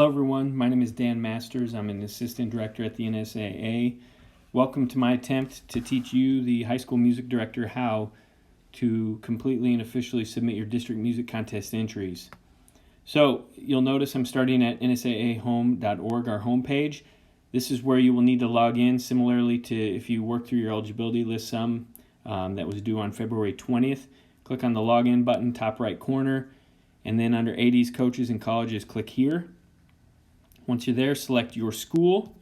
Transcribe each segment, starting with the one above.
Hello everyone, my name is Dan Masters. I'm an assistant director at the NSAA. Welcome to my attempt to teach you, the high school music director, how to completely and officially submit your district music contest entries. So you'll notice I'm starting at nsaahome.org, our homepage. This is where you will need to log in, similarly to if you work through your eligibility list sum that was due on February 20th. Click on the login button, top right corner, and then under ADs, coaches, and colleges, click here. Once you're there, select your school,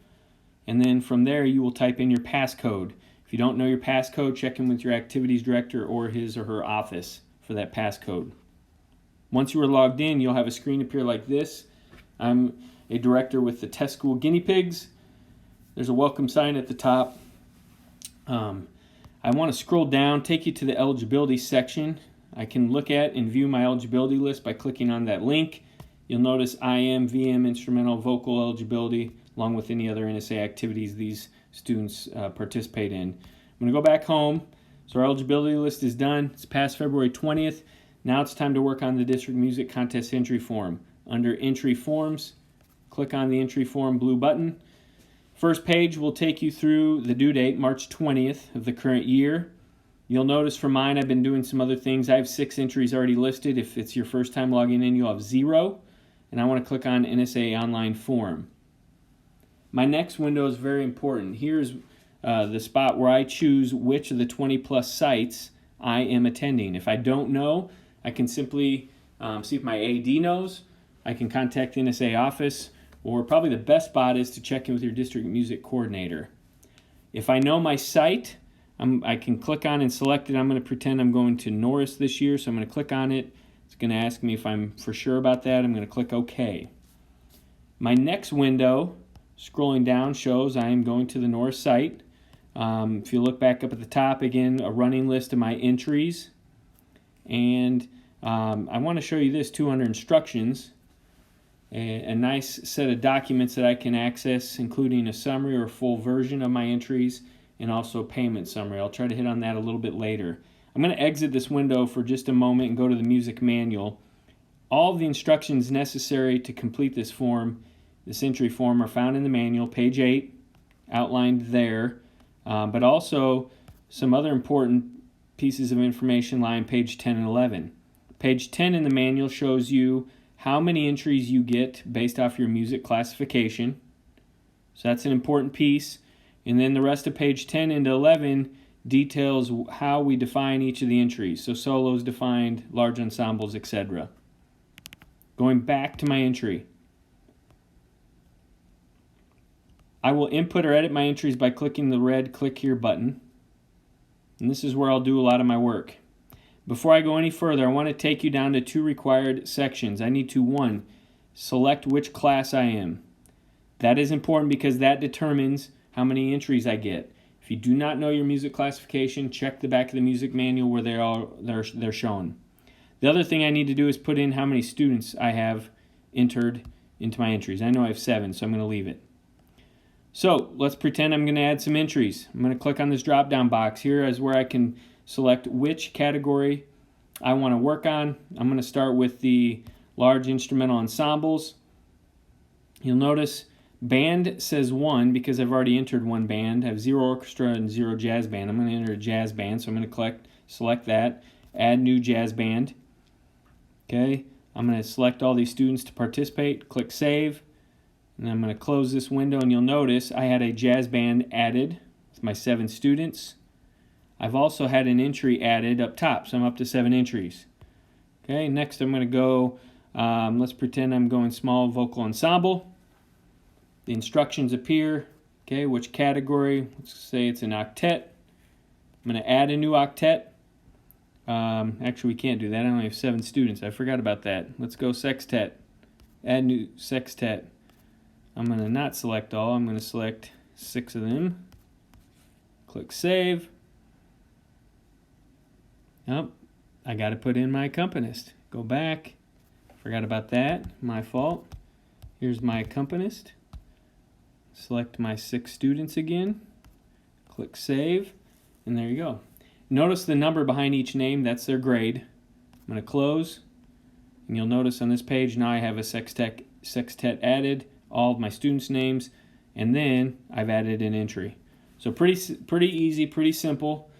and then from there you will type in your passcode. If you don't know your passcode, check in with your activities director or his or her office for that passcode. Once you are logged in, you'll have a screen appear like this. I'm a director with the test school guinea pigs. There's a welcome sign at the top. I want to scroll down, take you to the eligibility section. I can look at and view my eligibility list by clicking on that link. You'll notice IM, VM, instrumental, vocal eligibility, along with any other NSAA activities these students participate in. I'm going to go back home. So our eligibility list is done. It's past February 20th. Now it's time to work on the district music contest entry form. Under entry forms, click on the entry form blue button. First page will take you through the due date, March 20th of the current year. You'll notice for mine, I've been doing some other things. I have 6 entries already listed. If it's your first time logging in, you'll have 0. And I want to click on NSAA Online Form. My next window is very important. Here's the spot where I choose which of the 20 plus sites I am attending. If I don't know, I can simply see if my AD knows. I can contact the NSAA office, or probably the best spot is to check in with your district music coordinator. If I know my site, I can click on and select it. I'm going to pretend I'm going to Norris this year, so I'm going to click on it. It's going to ask me if I'm for sure about that. I'm going to click OK. My next window, scrolling down, shows I am going to the Norris site. If you look back up at the top, again, a running list of my entries. And I want to show you this too under instructions. A nice set of documents that I can access, including a summary or a full version of my entries, and also a payment summary. I'll try to hit on that a little bit later. I'm going to exit this window for just a moment and go to the music manual. All of the instructions necessary to complete this form, this entry form, are found in the manual, page 8, outlined there, but also some other important pieces of information lie on page 10 and 11. Page 10 in the manual shows you how many entries you get based off your music classification. So that's an important piece. And then the rest of page 10 into 11 details how we define each of the entries. So solos defined, large ensembles, etc. Going back to my entry. I will input or edit my entries by clicking the red Click Here button. And this is where I'll do a lot of my work. Before I go any further, I want to take you down to 2 required sections. I need to, 1, select which class I am. That is important because that determines how many entries I get. If you do not know your music classification, check the back of the music manual where they're shown. The other thing I need to do is put in how many students I have entered into my entries. I know I have 7, so I'm going to leave it. So let's pretend I'm going to add some entries. I'm going to click on this drop-down box. Here is where I can select which category I want to work on. I'm going to start with the large instrumental ensembles. You'll notice band says 1 because I've already entered 1 band. I have 0 orchestra and 0 jazz band. I'm going to enter a jazz band, so I'm going to select that, add new jazz band. Okay, I'm going to select all these students to participate, click save, and I'm going to close this window, and you'll notice I had a jazz band added with my 7 students. I've also had an entry added up top, so I'm up to 7 entries. Okay, next I'm going to go, let's pretend I'm going small vocal ensemble. The instructions appear, okay, which category, let's say it's an octet. I'm going to add a new octet. Actually, we can't do that, I only have 7 students, I forgot about that. Let's go sextet, add new sextet. I'm going to not select all, I'm going to select 6 of them. Click save. Oh, I got to put in my accompanist. Go back, forgot about that, my fault. Here's my accompanist. Select my 6 students again, click save, and there you go. Notice the number behind each name, that's their grade. I'm going to close, and you'll notice on this page now I have a sextet sextet added, all of my students' names, and then I've added an entry. So pretty easy, pretty simple.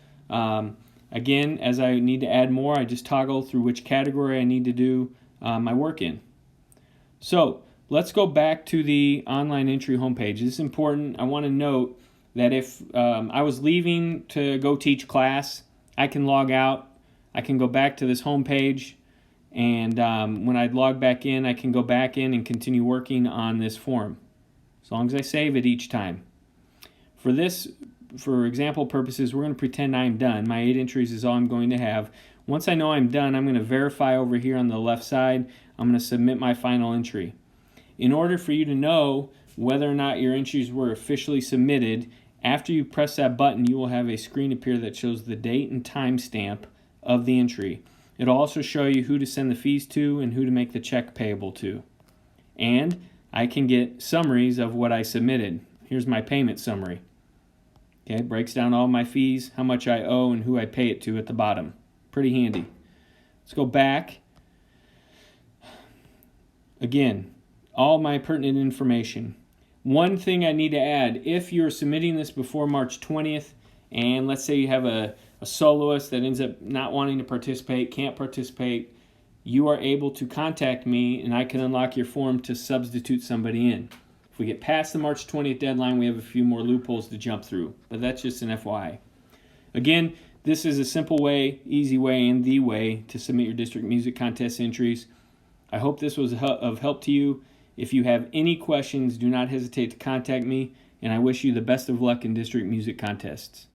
Again, as I need to add more, I just toggle through which category I need to do my work in. So let's go back to the online entry homepage. This is important. I want to note that if I was leaving to go teach class, I can log out. I can go back to this homepage, and when I log back in, I can go back in and continue working on this form, as long as I save it each time. For example purposes, we're going to pretend I'm done. My 8 entries is all I'm going to have. Once I know I'm done, I'm going to verify over here on the left side. I'm going to submit my final entry. In order for you to know whether or not your entries were officially submitted, after you press that button, you will have a screen appear that shows the date and time stamp of the entry. It'll also show you who to send the fees to and who to make the check payable to. And I can get summaries of what I submitted. Here's my payment summary. Okay, it breaks down all my fees, how much I owe, and who I pay it to at the bottom. Pretty handy. Let's go back. Again, all my pertinent information. One thing I need to add, if you're submitting this before March 20th, and let's say you have a soloist that ends up not wanting to participate, can't participate, you are able to contact me and I can unlock your form to substitute somebody in. If we get past the March 20th deadline, we have a few more loopholes to jump through, but that's just an FYI. Again, this is a simple way, easy way, and the way to submit your district music contest entries. I hope this was of help to you. If you have any questions, do not hesitate to contact me, and I wish you the best of luck in district music contests.